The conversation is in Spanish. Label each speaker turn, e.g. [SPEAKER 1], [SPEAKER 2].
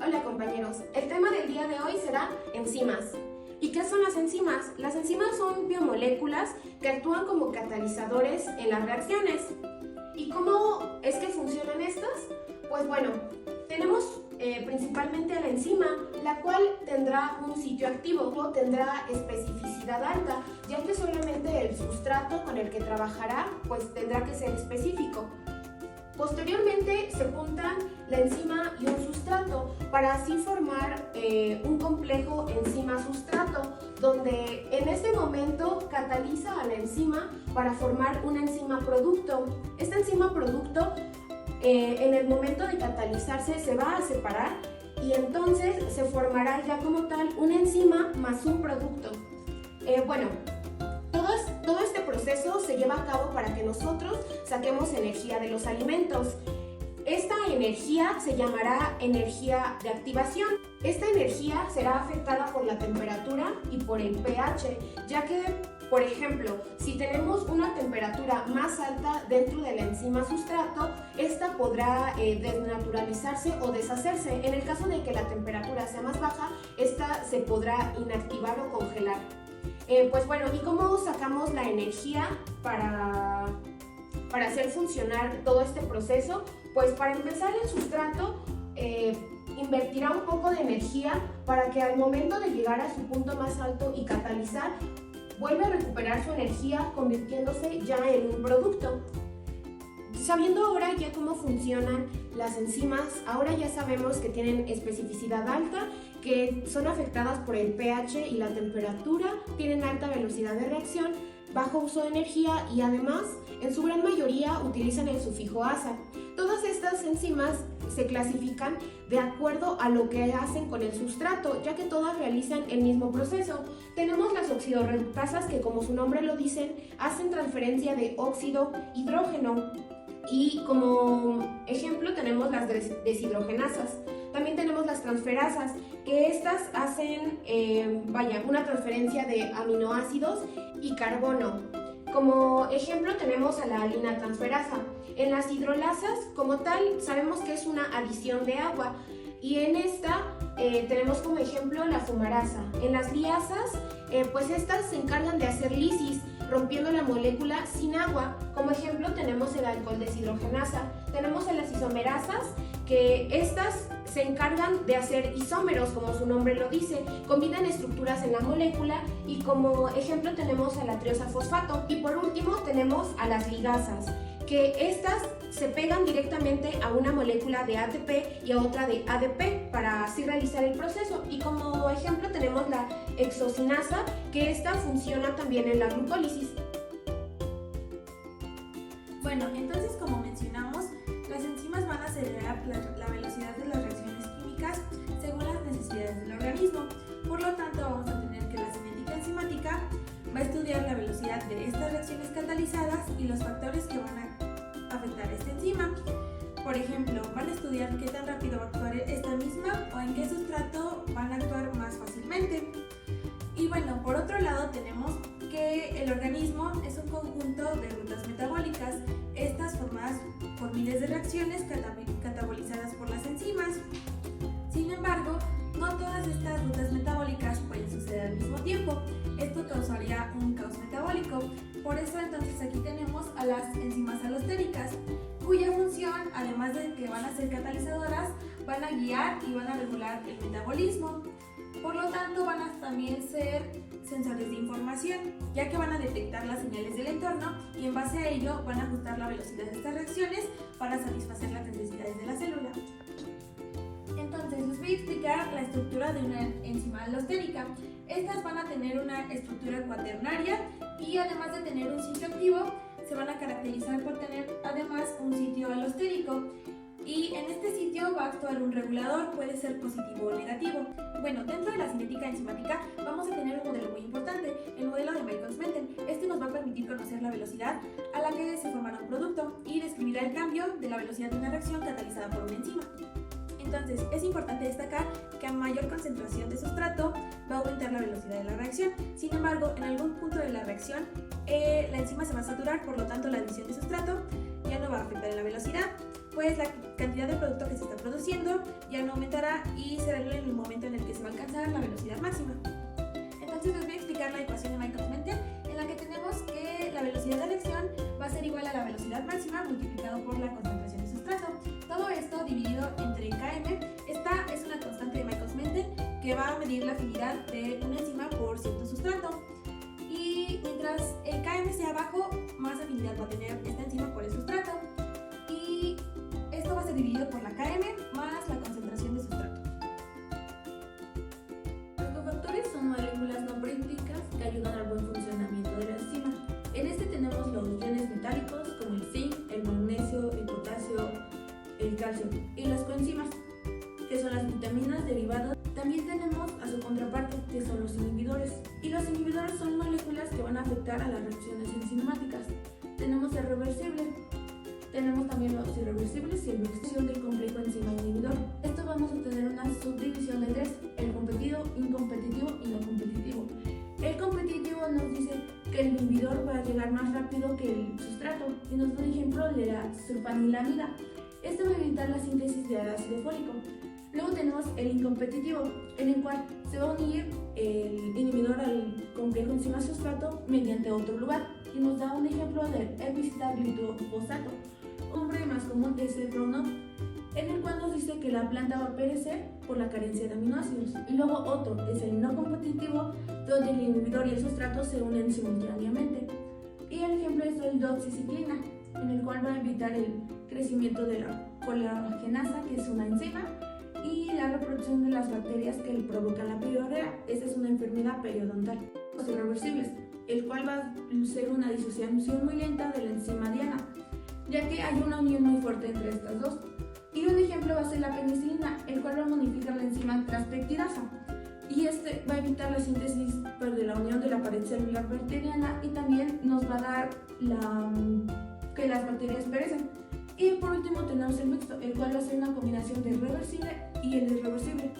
[SPEAKER 1] Hola compañeros, el tema del día de hoy será enzimas. ¿Y qué son las enzimas? Las enzimas son biomoléculas que actúan como catalizadores en las reacciones. ¿Y cómo es que funcionan estas? Pues bueno, tenemos principalmente a la enzima, la cual tendrá un sitio activo o tendrá especificidad alta, ya que solamente el sustrato con el que trabajará pues tendrá que ser específico. Posteriormente se juntan la enzima y un sustrato para así formar un complejo enzima-sustrato, donde en este momento cataliza a la enzima para formar una enzima producto. Esta enzima producto en el momento de catalizarse se va a separar y entonces se formará ya como tal una enzima más un producto. Todo este proceso se lleva a cabo para que nosotros saquemos energía de los alimentos. Esta energía se llamará energía de activación. Esta energía será afectada por la temperatura y por el pH, ya que, por ejemplo, si tenemos una temperatura más alta dentro de la enzima sustrato, esta podrá desnaturalizarse o deshacerse. En el caso de que la temperatura sea más baja, esta se podrá inactivar o congelar. ¿Y cómo sacamos la energía para hacer funcionar todo este proceso? Pues para empezar, el sustrato invertirá un poco de energía para que al momento de llegar a su punto más alto y catalizar, vuelva a recuperar su energía convirtiéndose ya en un producto. Sabiendo ahora ya cómo funcionan las enzimas, ahora ya sabemos que tienen especificidad alta, que son afectadas por el pH y la temperatura, tienen alta velocidad de reacción, bajo uso de energía y además, en su gran mayoría, utilizan el sufijo asa. Todas estas enzimas se clasifican de acuerdo a lo que hacen con el sustrato, ya que todas realizan el mismo proceso. Tenemos las oxidorreductasas que, como su nombre lo dicen, hacen transferencia de óxido-hidrógeno. Y como ejemplo tenemos las deshidrogenasas. También tenemos las transferasas, que estas hacen una transferencia de aminoácidos y carbono. Como ejemplo tenemos a la alina-transferasa. En las hidrolasas, como tal, sabemos que es una adición de agua. Y en esta tenemos como ejemplo la fumarasa. En las liasas, pues estas se encargan de hacer lisis, rompiendo la molécula sin agua. Como ejemplo tenemos el alcohol deshidrogenasa. Tenemos a las isomerasas, que estas se encargan de hacer isómeros, como su nombre lo dice, combinan estructuras en la molécula, y como ejemplo tenemos a la triosafosfato. Y por último tenemos a las ligasas, que estas se pegan directamente a una molécula de ATP y a otra de ADP para así realizar el proceso. Y como ejemplo tenemos la hexocinasa, que esta funciona también en la glucólisis.
[SPEAKER 2] Bueno, entonces, como mencionamos, las enzimas van a acelerar la velocidad de las reacciones químicas según las necesidades del organismo. Por lo tanto, vamos a tener que la cinética enzimática va a estudiar la velocidad de estas reacciones catalizadas y los factores que van a afectar a esta enzima. Por ejemplo, van a estudiar qué tan rápido va a actuar esta misma o en qué sustrato van a actuar más fácilmente. Y bueno, por otro lado tenemos que el organismo es un conjunto de rutas metabólicas, estas formadas por miles de reacciones catabolizadas por las enzimas. Sin embargo, no todas estas rutas metabólicas pueden suceder al mismo tiempo. Esto causaría un caos metabólico. Por eso entonces aquí tenemos a las enzimas alostéricas, cuya función, además de que van a ser catalizadoras, van a guiar y van a regular el metabolismo. Por lo tanto, van a también ser sensores de información, ya que van a detectar las señales del entorno y en base a ello van a ajustar la velocidad de estas reacciones para satisfacer las necesidades de la célula. Entonces, les voy a explicar la estructura de una enzima alostérica. Estas van a tener una estructura cuaternaria y además de tener un sitio activo, se van a caracterizar por tener además un sitio alostérico. Y en este sitio va a actuar un regulador, puede ser positivo o negativo. Bueno, dentro de la cinética enzimática vamos a tener un modelo muy importante, el modelo de Michaelis-Menten. Este nos va a permitir conocer la velocidad a la que se formará un producto y describirá el cambio de la velocidad de una reacción catalizada por una enzima. Entonces, es importante destacar que a mayor concentración de sustrato va a aumentar la velocidad de la reacción. Sin embargo, en algún punto de la reacción, la enzima se va a saturar, por lo tanto la adición de sustrato ya no va a afectar en la velocidad. pues la cantidad de producto que se está produciendo ya no aumentará y será en el momento en el que se va a alcanzar la velocidad máxima. Entonces les voy a explicar la ecuación de Michaelis-Menten, en la que tenemos que la velocidad de reacción va a ser igual a la velocidad máxima multiplicado por la concentración de sustrato. Todo esto dividido entre Km. Esta es una constante de Michaelis-Menten que va a medir la afinidad de una enzima por cierto sustrato. Y mientras el Km sea bajo, más afinidad va a tener esta enzima por el sustrato. Y esto va a ser dividido por la Km más la concentración de sustrato.
[SPEAKER 3] Los cofactores son moléculas no prísticas que ayudan al buen funcionamiento de la enzima. En este tenemos los iones metálicos como el zinc, el magnesio, el potasio, el calcio y las coenzimas, que son las vitaminas derivadas. También tenemos a su contraparte, que son los inhibidores. Y los inhibidores son moléculas que van a afectar a las reacciones enzimáticas. Tenemos el reversible. Tenemos también los irreversibles y la reacción del complejo enzima inhibidor. Esto vamos a tener una subdivisión de tres: el competitivo, incompetitivo y no competitivo. El competitivo nos dice que el inhibidor va a llegar más rápido que el sustrato y nos da un ejemplo de la sulfanilamida. Esto va a evitar la síntesis del ácido fólico. Luego tenemos el incompetitivo, en el cual se va a unir el inhibidor al complejo enzima sustrato mediante otro lugar y nos da un ejemplo del epicitaglifosfato. Un nombre más común es el Roundup, en el cual nos dice que la planta va a perecer por la carencia de aminoácidos. Y luego otro es el no competitivo, donde el inhibidor y el sustrato se unen simultáneamente. Y el ejemplo es el doxiciclina, en el cual va a evitar el crecimiento de la colagenasa, que es una enzima, y la reproducción de las bacterias que le provocan la periodontal. Esta es una enfermedad periodontal. Los irreversibles, el cual va a ser una disociación muy lenta de la enzima diana, ya que hay una unión muy fuerte entre estas dos. Y un ejemplo va a ser la penicilina, el cual va a modificar la enzima transpeptidasa, y este va a evitar la síntesis de la unión de la pared celular bacteriana y también nos va a dar que las bacterias perecen. Y por último tenemos el mixto, el cual va a ser una combinación del reversible y el irreversible.